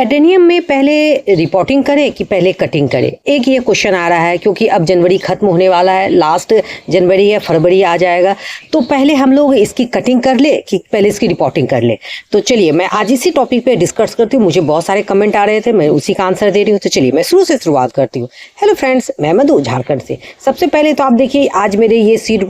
Adenium में पहले reporting करें कि पहले कटिंग करें, एक ये क्वेश्चन आ रहा है क्योंकि अब जनवरी खत्म होने वाला है, लास्ट जनवरी है, फरवरी आ जाएगा, तो पहले हम लोग इसकी कटिंग कर ले कि पहले इसकी रिपोर्टिंग कर ले। तो चलिए मैं आज इसी टॉपिक पे डिस्कस करती हूँ। मुझे बहुत सारे कमेंट आ रहे थे, मैं उसी का आंसर दे रही हूँ। तो चलिए मैं शुरू से शुरुआत करती हूँ। हेलो फ्रेंड्स, मैं मधु झारखंड से। सबसे पहले तो आप देखिए आज मेरे ये सीड,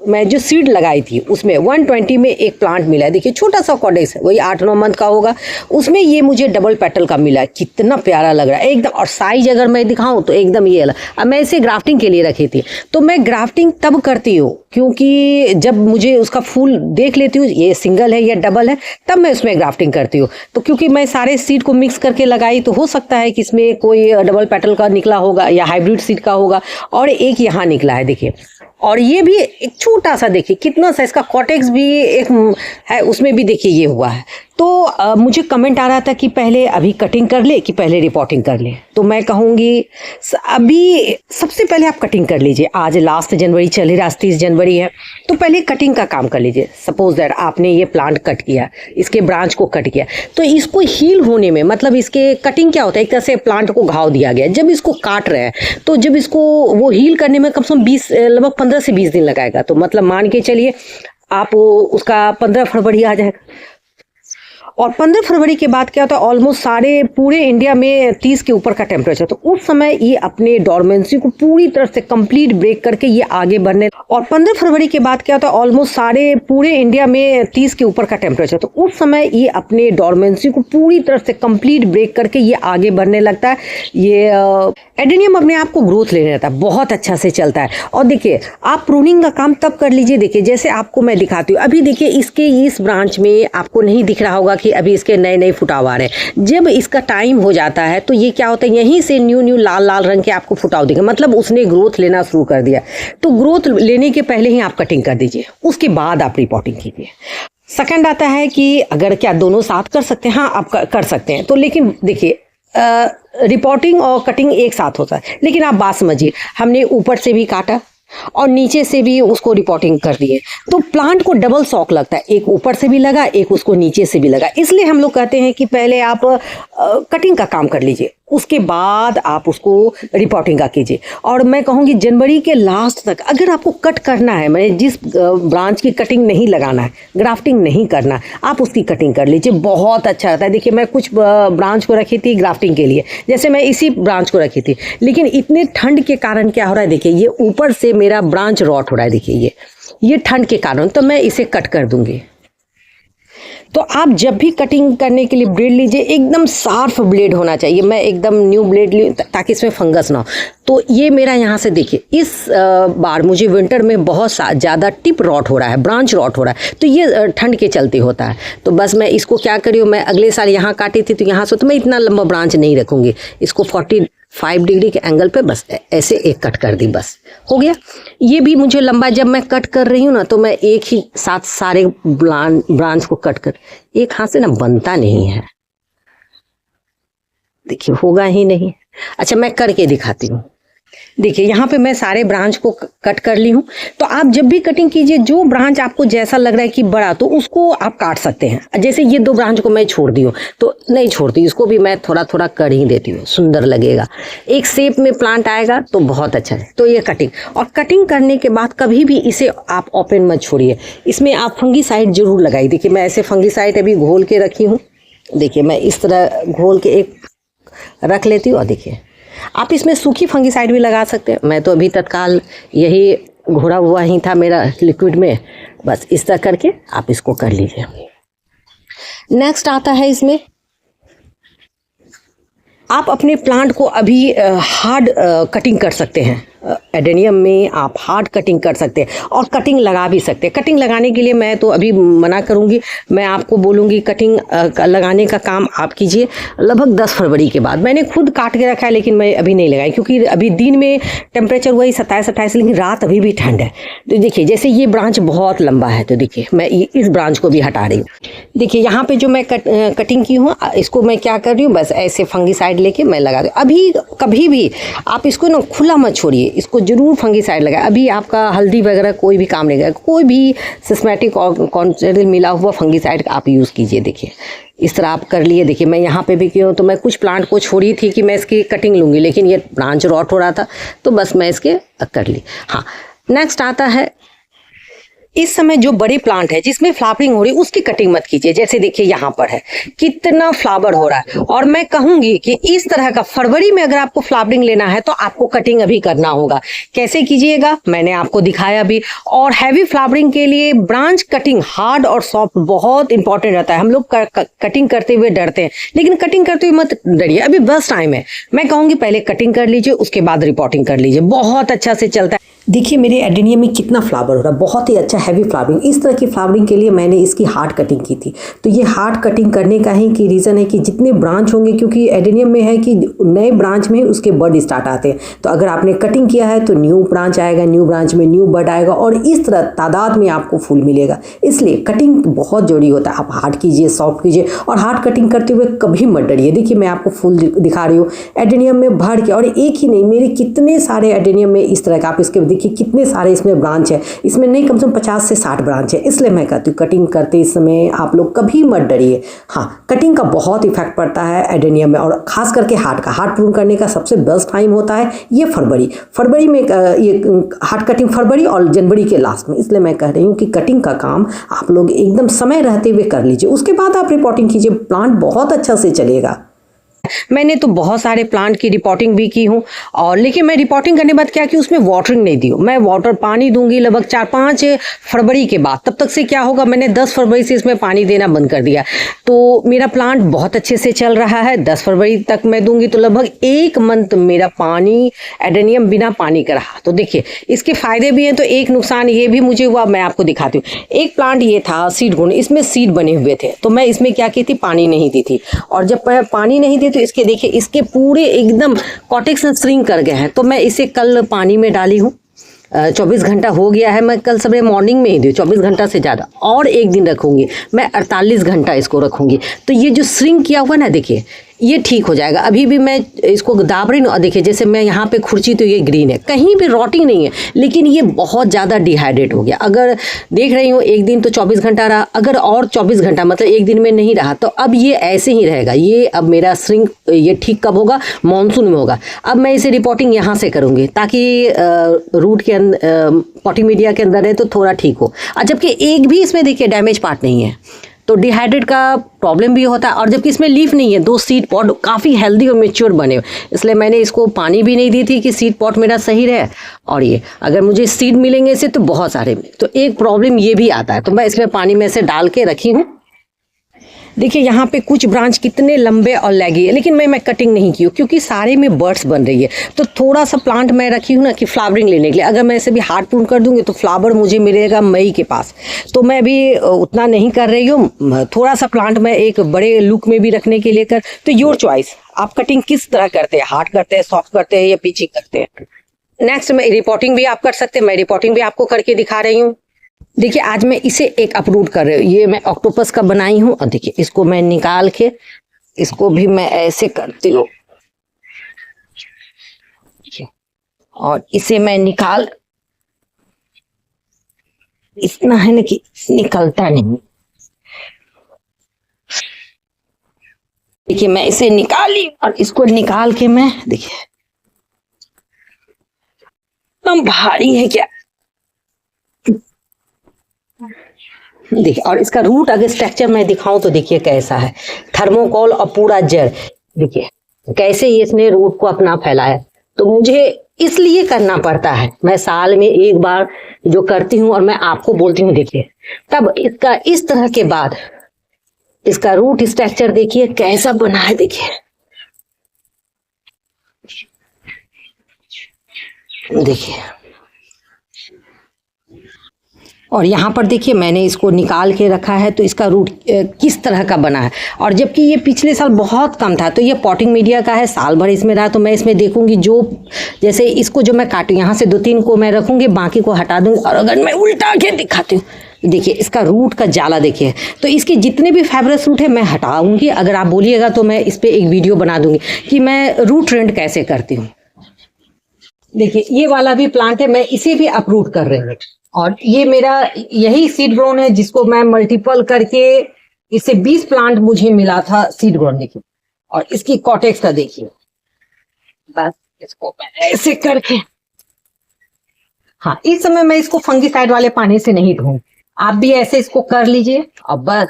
मैं जो सीड लगाई थी उसमें 120 में एक प्लांट मिला है। देखिए छोटा सा कॉडेक्स है, वही 8-9 मंथ का होगा, उसमें ये मुझे डबल पेटल का मिला है। कितना प्यारा लग रहा है एकदम। और साइज अगर मैं दिखाऊं तो एकदम ये अलग। अब मैं इसे ग्राफ्टिंग के लिए रखी थी, तो मैं ग्राफ्टिंग तब करती हूँ क्योंकि जब मुझे उसका फूल देख लेती हूँ ये सिंगल है या डबल है, तब मैं उसमें ग्राफ्टिंग करती हूँ। तो क्योंकि मैं सारे सीड को मिक्स करके लगाई, तो हो सकता है कि इसमें कोई डबल पेटल का निकला होगा या हाइब्रिड सीड का होगा, और एक यहाँ निकला है देखिए। और ये भी एक छोटा सा, देखिए कितना सा इसका कॉटेक्स भी एक है, उसमें भी देखिए ये हुआ है। तो मुझे कमेंट आ रहा था कि पहले अभी कटिंग कर ले कि पहले रिपोर्टिंग कर ले। तो मैं कहूँगी अभी सबसे पहले आप कटिंग कर लीजिए। आज लास्ट जनवरी चल रही, आज 30 जनवरी है, तो पहले कटिंग का काम कर लीजिए। सपोज दैट आपने ये प्लांट कट किया, इसके ब्रांच को कट किया, तो इसको हील होने में, मतलब इसके कटिंग क्या होता है, एक तरह से प्लांट को घाव दिया गया। जब इसको काट रहे हैं तो जब इसको वो हील करने में कम से कम लगभग 15 से 20 दिन लगाएगा। तो मतलब मान के चलिए आप उसका 15 फरवरी आ जाएगा, और 15 फरवरी के बाद क्या होता है, ऑलमोस्ट सारे पूरे इंडिया में 30 के ऊपर का टेम्परेचर, तो उस समय ये अपने डोरमेंसी को पूरी तरह से कंप्लीट ब्रेक करके ये आगे बढ़ने। और 15 फरवरी के बाद क्या होता है, ऑलमोस्ट सारे पूरे इंडिया में 30 के ऊपर का टेम्परेचर, तो उस समय ये अपने डोरमेंसी को पूरी तरह से कंप्लीट ब्रेक करके ये आगे बढ़ने लगता है। ये एडेनियम अपने आप को ग्रोथ लेने लगता है, बहुत अच्छा से चलता है। और देखिए आप प्रूनिंग का काम तब कर लीजिए। देखिए जैसे आपको मैं दिखाती हूँ, अभी देखिए इसके इस ब्रांच में आपको नहीं दिख रहा होगा कि अभी इसके नए नए फुटाव आ रहे हैं। जब इसका टाइम हो जाता है तो ये क्या होता है, यहीं से न्यू लाल लाल रंग के आपको फुटाव दिखे, मतलब उसने ग्रोथ लेना शुरू कर दिया। तो ग्रोथ लेने के पहले ही आप कटिंग कर दीजिए, उसके बाद आप रिपोर्टिंग कीजिए। सेकंड आता है कि अगर क्या दोनों साथ कर सकते हैं, हाँ आप कर सकते हैं। तो लेकिन देखिए रिपोर्टिंग और कटिंग एक साथ होता है, लेकिन आप बात समझिए, हमने ऊपर से भी काटा और नीचे से भी उसको रिपोर्टिंग कर दिए, तो प्लांट को डबल शॉक लगता है, एक ऊपर से भी लगा, एक उसको नीचे से भी लगा। इसलिए हम लोग कहते हैं कि पहले आप कटिंग का काम कर लीजिए, उसके बाद आप उसको रिपोर्टिंग का कीजिए। और मैं कहूँगी जनवरी के लास्ट तक अगर आपको कट करना है, मैं जिस ब्रांच की कटिंग नहीं लगाना है, ग्राफ्टिंग नहीं करना, आप उसकी कटिंग कर लीजिए, बहुत अच्छा रहता है। देखिए मैं कुछ ब्रांच को रखी थी ग्राफ्टिंग के लिए, जैसे मैं इसी ब्रांच को रखी थी, लेकिन इतने ठंड के कारण क्या हो रहा है, देखिए ये ऊपर से मेरा ब्रांच रॉट हो रहा है, देखिए ये ठंड के कारण, तो मैं इसे कट कर दूंगी। तो आप जब भी कटिंग करने के लिए ब्लेड लीजिए, एकदम शार्प ब्लेड होना चाहिए। मैं एकदम न्यू ब्लेड ली ताकि इसमें फंगस ना हो। तो ये मेरा यहाँ से देखिए, इस बार मुझे विंटर में बहुत ज़्यादा टिप रॉट हो रहा है, ब्रांच रॉट हो रहा है, तो ये ठंड के चलते होता है। तो बस मैं इसको क्या करी हूँ, मैं अगले साल यहाँ काटी थी, तो यहाँ से तो मैं इतना लंबा ब्रांच नहीं रखूँगी, इसको 45 डिग्री के एंगल पे बस ऐसे एक कट कर दी, बस हो गया। ये भी मुझे लंबा, जब मैं कट कर रही हूँ ना, तो मैं एक ही साथ सारे ब्रांच को कट कर, एक हाथ से ना बनता नहीं है, देखिए होगा ही नहीं। अच्छा मैं करके दिखाती हूँ। देखिए यहाँ पे मैं सारे ब्रांच को कट कर ली हूँ। तो आप जब भी कटिंग कीजिए, जो ब्रांच आपको जैसा लग रहा है कि बड़ा, तो उसको आप काट सकते हैं। जैसे ये 2 ब्रांच को मैं छोड़ दी हूँ, तो नहीं छोड़ती, इसको भी मैं थोड़ा थोड़ा कर ही देती हूँ, सुंदर लगेगा, एक शेप में प्लांट आएगा तो बहुत अच्छा है। तो ये कटिंग, और कटिंग करने के बाद कभी भी इसे आप ओपन मत छोड़िए, इसमें आप फंगीसाइड जरूर लगाइए। देखिए मैं ऐसे फंगीसाइड अभी घोल के रखी हूँ, देखिए मैं इस तरह घोल के एक रख लेती हूँ। और देखिए आप इसमें सूखी फंगीसाइड भी लगा सकते हैं, मैं तो अभी तत्काल यही घोड़ा हुआ ही था मेरा लिक्विड में, बस इस तरह करके आप इसको कर लीजिए। नेक्स्ट आता है इसमें आप अपने प्लांट को अभी हार्ड कटिंग कर सकते हैं। एडेनियम में आप हार्ड कटिंग कर सकते हैं और कटिंग लगा भी सकते हैं। कटिंग लगाने के लिए मैं तो अभी मना करूंगी, मैं आपको बोलूंगी कटिंग लगाने का काम आप कीजिए लगभग 10 फरवरी के बाद। मैंने खुद काट के रखा है, लेकिन मैं अभी नहीं लगाई, क्योंकि अभी दिन में टेम्परेचर वही 27-28, लेकिन रात अभी भी ठंड है। तो देखिए जैसे ये ब्रांच बहुत लंबा है, तो देखिए मैं इस ब्रांच को भी हटा रही हूँ। देखिए यहाँ पे जो मैं कटिंग की हूँ, इसको मैं क्या कर रही हूँ, बस ऐसे फंगीसाइड लेके मैं लगा रही हूँ। अभी कभी भी आप इसको ना खुला मत छोड़िए, इसको जरूर फंगीसाइड लगाए। अभी आपका हल्दी वगैरह कोई भी काम नहीं करेगा, कोई भी सिस्टमेटिक और कॉन्सेंट्रेट मिला हुआ फंगीसाइड आप यूज़ कीजिए। देखिए इस तरह आप कर लिए। देखिए मैं यहाँ पे भी की हूँ, तो मैं कुछ प्लांट को छोड़ी थी कि मैं इसकी कटिंग लूँगी, लेकिन ये ब्रांच रॉट हो रहा था तो बस मैं इसके कर ली। हाँ, नेक्स्ट आता है इस समय जो बड़े प्लांट है जिसमें फ्लावरिंग हो रही है उसकी कटिंग मत कीजिए। जैसे देखिए यहाँ पर है कितना फ्लावर हो रहा है, और मैं कहूंगी कि इस तरह का फरवरी में अगर आपको फ्लावरिंग लेना है तो आपको कटिंग अभी करना होगा। कैसे कीजिएगा मैंने आपको दिखाया भी। और हैवी फ्लावरिंग के लिए ब्रांच कटिंग हार्ड और सॉफ्ट बहुत इंपॉर्टेंट रहता है। हम लोग कटिंग करते हुए डरते हैं, लेकिन कटिंग करते हुए मत डरिए, अभी बस टाइम है। मैं कहूंगी पहले कटिंग कर लीजिए, उसके बाद रिपोर्टिंग कर लीजिए, बहुत अच्छा से चलता है। देखिए मेरे एडेनियम में कितना फ्लावर हो रहा है, बहुत ही अच्छा हैवी फ्लावरिंग। इस तरह की फ्लावरिंग के लिए मैंने इसकी हार्ड कटिंग की थी। तो ये हार्ड कटिंग करने का ही कि रीज़न है कि जितने ब्रांच होंगे, क्योंकि एडेनियम में है कि नए ब्रांच में उसके बड स्टार्ट आते हैं, तो अगर आपने कटिंग किया है तो न्यू ब्रांच आएगा, न्यू ब्रांच में न्यू बड आएगा, और इस तरह तादाद में आपको फूल मिलेगा। इसलिए कटिंग बहुत जरूरी होता है। आप हार्ड कीजिए, सॉफ्ट कीजिए, और हार्ड कटिंग करते हुए कभी मत डरिए। देखिए मैं आपको फूल दिखा रही हूँ एडेनियम में भर के, और एक ही नहीं, मेरे कितने सारे एडेनियम में इस तरह का, आप इसके देखिए कितने सारे इसमें ब्रांच है। इसमें नहीं कम से कम 50 से 60 ब्रांच है। इसलिए मैं कहती हूँ कटिंग करते इस समय आप लोग कभी मत डरिए। हाँ, कटिंग का बहुत इफेक्ट पड़ता है एडेनियम में, और खास करके हार्ड प्रून करने का सबसे बेस्ट टाइम होता है ये फरवरी में। ये हार्ड कटिंग फरवरी और जनवरी के लास्ट में। इसलिए मैं कह रही हूँ कि कटिंग का काम आप लोग एकदम समय रहते हुए कर लीजिए, उसके बाद आप रिपोर्टिंग कीजिए, प्लांट बहुत अच्छा से चलेगा। मैंने तो बहुत सारे प्लांट की रिपोर्टिंग भी की हूँ, और लेकिन मैं रिपोर्टिंग करने के बाद क्या कि उसमें वाटरिंग नहीं दी हूँ। मैं वाटर पानी दूंगी लगभग 4-5 फरवरी के बाद। तब तक से क्या होगा, मैंने 10 फरवरी से इसमें पानी देना बंद कर दिया, तो मेरा प्लांट बहुत अच्छे से चल रहा है। 10 फरवरी तक मैं दूंगी तो लगभग 1 मंथ मेरा पानी एडेनियम बिना पानी का रहा। तो देखिए इसके फायदे भी हैं, तो एक नुकसान ये भी मुझे हुआ, मैं आपको दिखाती हूँ। एक प्लांट ये था सीड गुण, इसमें सीड बने हुए थे, तो मैं इसमें क्या की थी, पानी नहीं दी थी। और जब मैं पानी नहीं दी तो इसके देखिए इसके पूरे एकदम कॉटेक्स श्रिंक कर गए हैं। तो मैं इसे कल पानी में डाली हूँ, 24 घंटा हो गया है। मैं कल सवेरे मॉर्निंग में ही दी, 24 घंटा से ज़्यादा, और एक दिन रखूँगी मैं, 48 घंटा इसको रखूँगी। तो ये जो श्रिंक किया हुआ ना, देखिए ये ठीक हो जाएगा। अभी भी मैं इसको दाब रही हूँ, और देखिए जैसे मैं यहाँ पे खुर्ची, तो ये ग्रीन है, कहीं भी रॉटिंग नहीं है, लेकिन ये बहुत ज़्यादा डिहाइड्रेट हो गया। अगर देख रही हूँ एक दिन तो 24 घंटा रहा, अगर और 24 घंटा मतलब एक दिन में नहीं रहा, तो अब ये ऐसे ही रहेगा। ये अब मेरा श्रिंक ये ठीक कब होगा, मानसून में होगा। अब मैं इसे रिपोर्टिंग यहाँ से करूँगी, ताकि रूट के अंदर पॉटिंग मीडिया के अंदर है तो थोड़ा ठीक हो। और जबकि एक भी इसमें देखिए डैमेज पार्ट नहीं है, तो डिहाइड्रेट का प्रॉब्लम भी होता है। और जबकि इसमें लीफ नहीं है, 2 सीड पॉट काफ़ी हेल्दी और मेच्योर बने हुए, इसलिए मैंने इसको पानी भी नहीं दी थी कि सीड पॉट मेरा सही रहे। और ये अगर मुझे सीड मिलेंगे इससे तो बहुत सारे, तो एक प्रॉब्लम ये भी आता है, तो मैं इसमें पानी में से डाल के रखी हूँ। देखिए यहाँ पे कुछ ब्रांच कितने लंबे और लैगी है, लेकिन मैं कटिंग नहीं की हूँ क्योंकि सारे में बर्ड्स बन रही है। तो थोड़ा सा प्लांट मैं रखी हूँ ना कि फ्लावरिंग लेने के लिए। अगर मैं इसे भी हार्ड प्रून कर दूंगी तो फ्लावर मुझे मिलेगा मई के पास, तो मैं भी उतना नहीं कर रही हूँ। थोड़ा सा प्लांट मैं एक बड़े लुक में भी रखने के लिए कर। तो योर चॉइस, आप कटिंग किस तरह करते हैं, हार्ड करते हैं, सॉफ्ट करते हैं या पिचिंग करते हैं। नेक्स्ट में रिपोर्टिंग भी आप कर सकते हैं, मैं रिपोर्टिंग भी आपको करके दिखा रही हूँ। देखिए आज मैं इसे एक अपरूट कर रही हूँ, ये मैं ऑक्टोपस का बनाई हूँ, और देखिए इसको मैं निकाल के इसको भी मैं ऐसे करती हूँ, और इसे मैं निकाल, इतना है ना कि निकलता नहीं। देखिए मैं इसे निकाली, और इसको निकाल के मैं देखिए एकदम भारी है क्या, देखिए। और इसका रूट अगर स्ट्रक्चर मैं दिखाऊं तो देखिए कैसा है, थर्मोकोल और पूरा जड़, देखिए कैसे ही इसने रूट को अपना फैलाया। तो मुझे इसलिए करना पड़ता है, मैं साल में एक बार जो करती हूँ और मैं आपको बोलती हूँ। देखिए तब इसका इस तरह के बाद इसका रूट स्ट्रक्चर देखिए कैसा बना है, देखिए देखिए। और यहाँ पर देखिए मैंने इसको निकाल के रखा है, तो इसका रूट किस तरह का बना है। और जबकि ये पिछले साल बहुत कम था, तो ये पॉटिंग मीडिया का है, साल भर इसमें रहा। तो मैं इसमें देखूंगी जो जैसे इसको जो मैं काटूँ, यहाँ से 2-3 को मैं रखूंगी, बाकी को हटा दूंगी। और अगर मैं उल्टा के दिखाती हूँ, देखिए इसका रूट का जाला देखिए। तो इसके जितने भी फाइबरस रूट है मैं हटाऊंगी। अगर आप बोलिएगा तो मैं इस पर एक वीडियो बना दूंगी कि मैं रूट ट्रेंड कैसे करती हूँ। देखिए ये वाला भी प्लांट है, मैं इसे भी अप्रूट कर रही हूँ। और ये मेरा यही सीड ग्रोन है जिसको मैं मल्टीपल करके, इससे 20 प्लांट मुझे मिला था सीड ग्रोन। देखिए और इसकी कॉटेक्स का देखिए, बस इसको मैं ऐसे करके, हाँ इस समय मैं इसको फंगिसाइड वाले पानी से नहीं धोऊं, आप भी ऐसे इसको कर लीजिए। और बस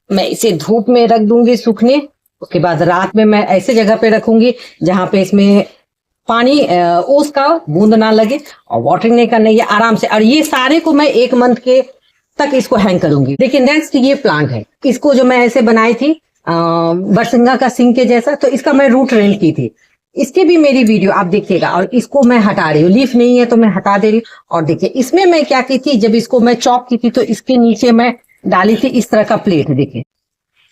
मैं इसे धूप में रख दूंगी सूखने, उसके बाद रात में मैं ऐसे जगह पे रखूंगी जहां पे इसमें पानी ओस का बूंद ना लगे, और वाटरिंग नहीं करना, ये आराम से। और ये सारे को मैं 1 मंथ के तक इसको हैंग करूंगी। देखिए नेक्स्ट ये प्लांट है, इसको जो मैं ऐसे बनाई थी बरसिंगा का सिंग के जैसा, तो इसका मैं रूट रेंट की थी, इसकी भी मेरी वीडियो आप देखिएगा। और इसको मैं हटा रही हूँ, लीफ नहीं है तो मैं हटा दे रही हूँ। और देखिए इसमें मैं क्या की थी, जब इसको मैं चॉप की थी तो इसके नीचे मैं डाली थी इस तरह का प्लेट।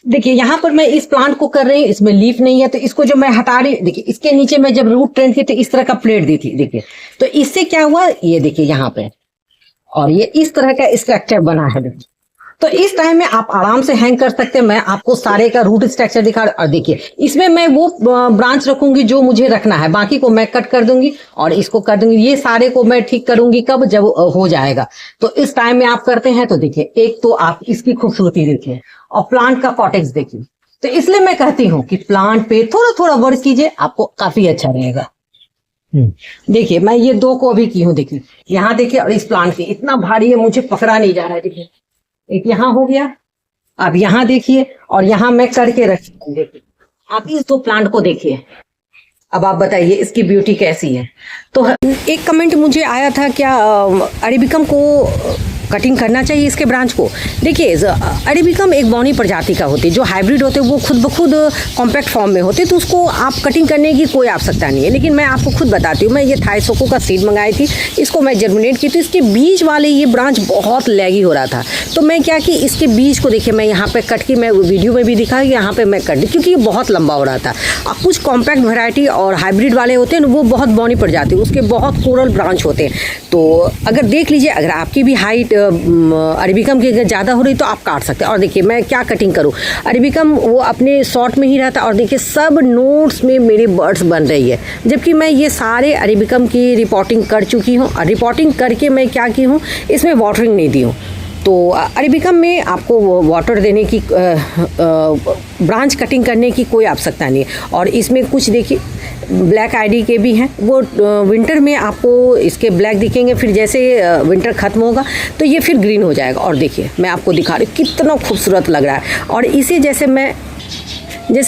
देखिए यहाँ पर मैं इस प्लांट को कर रही हूँ, इसमें लीफ नहीं है, तो इसको जो मैं हटा रही हूँ, देखिए इसके नीचे मैं जब रूट ट्रेंड की तो इस तरह का प्लेट दी थी। देखिए तो इससे क्या हुआ, ये देखिए यहाँ पे, और ये इस तरह का स्ट्रक्चर बना है। देखिए तो इस टाइम में आप आराम से हैंग कर सकते हैं। मैं आपको सारे का रूट स्ट्रक्चर दिखा, और देखिए इसमें मैं वो ब्रांच रखूंगी जो मुझे रखना है, बाकी को मैं कट कर दूंगी और इसको कर दूंगी। ये सारे को मैं ठीक करूंगी कब, जब हो जाएगा। तो इस टाइम में आप करते हैं तो देखिए, एक तो आप इसकी खूबसूरती देखिए और प्लांट का कॉटेक्स देखिए। तो इसलिए मैं कहती हूँ कि प्लांट पे थोड़ा थोड़ा वर्क कीजिए, आपको काफी अच्छा रहेगा। देखिए मैं ये 2 को अभी की हूँ, देखिए यहाँ देखिए, और इस प्लांट की इतना भारी है मुझे पकड़ा नहीं जा रहा है। देखिए एक यहाँ हो गया, अब यहाँ देखिए, और यहाँ मैं करके रखी हूँ। देखिए आप इस 2 प्लांट को देखिए, अब आप बताइए इसकी ब्यूटी कैसी है। तो एक कमेंट मुझे आया था, क्या अरेबिकम को कटिंग करना चाहिए इसके ब्रांच को। देखिए अरेबिकम एक बॉनी प्रजाति का होती है, जो हाइब्रिड होते हैं वो खुद ब खुद कॉम्पैक्ट फॉर्म में होते हैं, तो उसको आप कटिंग करने की कोई आवश्यकता नहीं है। लेकिन मैं आपको खुद बताती हूँ, मैं ये थाईसोको का सीड मंगाई थी, इसको मैं जर्मिनेट की थी, इसके बीज वाले ये ब्रांच बहुत लैगी हो रहा था। तो मैं क्या कि इसके बीज को देखिए मैं यहाँ पे कट की, मैं वीडियो में भी दिखा यहाँ पे मैं कट दी, क्योंकि ये बहुत लंबा हो रहा था। और कुछ कॉम्पैक्ट वेराइटी और हाइब्रिड वाले होते हैं वो बहुत बॉनी प्रजाति, उसके बहुत कोरल ब्रांच होते हैं। तो अगर देख लीजिए, अगर आपकी भी हाइट अरेबिकम की अगर ज़्यादा हो रही तो आप काट सकते हैं। और देखिए मैं क्या कटिंग करूँ, अरेबिकम वो अपने शॉर्ट में ही रहता, और देखिए सब नोट्स में मेरे बर्ड्स बन रही है, जबकि मैं ये सारे अरेबिकम की रिपोर्टिंग कर चुकी हूँ। और रिपोर्टिंग करके मैं क्या की हूँ, इसमें वाटरिंग नहीं दी हूँ। तो अरेबिकम में आपको वाटर देने की, ब्रांच कटिंग करने की कोई आवश्यकता नहीं है। और इसमें कुछ देखिए ब्लैक आईडी के भी हैं, वो विंटर में आपको इसके ब्लैक दिखेंगे, फिर जैसे विंटर ख़त्म होगा तो ये फिर ग्रीन हो जाएगा। और देखिए मैं आपको दिखा रही हूँ कितना खूबसूरत लग रहा है। और इसे जैसे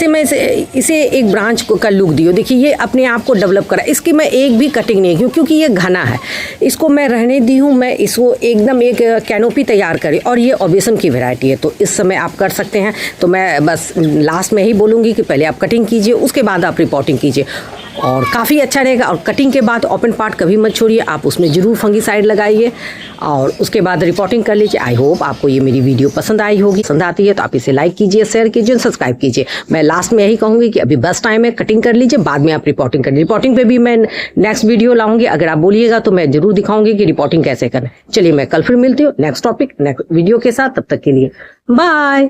मैं इसे एक ब्रांच का लुक दी हो, देखिए ये अपने आप को डेवलप करा, इसकी मैं एक भी कटिंग नहीं की क्योंकि ये घना है, इसको मैं रहने दी हूँ। मैं इसको एकदम एक कैनोपी तैयार करी, और ये ओबेसन की वैरायटी है, तो इस समय आप कर सकते हैं। तो मैं बस लास्ट में ही बोलूँगी कि पहले आप कटिंग कीजिए, उसके बाद आप रिपोर्टिंग कीजिए, और काफ़ी अच्छा रहेगा। और कटिंग के बाद ओपन पार्ट कभी मत छोड़िए, आप उसमें ज़रूर फंगिसाइड लगाइए, और उसके बाद रिपोर्टिंग कर लीजिए। आई होप आपको ये मेरी वीडियो पसंद आई होगी। पसंद आती है तो आप इसे लाइक कीजिए, शेयर कीजिए, सब्सक्राइब कीजिए। मैं लास्ट में यही कहूँगी कि अभी बस टाइम है, कटिंग कर लीजिए, बाद में आप रिपोर्टिंग करिए। रिपोर्टिंग पे भी मैं नेक्स्ट वीडियो लाऊंगी, अगर आप बोलिएगा तो मैं ज़रूर दिखाऊंगी कि रिपोर्टिंग कैसे करें। चलिए मैं कल फिर मिलती हूँ नेक्स्ट टॉपिक नेक्स्ट वीडियो के साथ, तब तक के लिए बाय।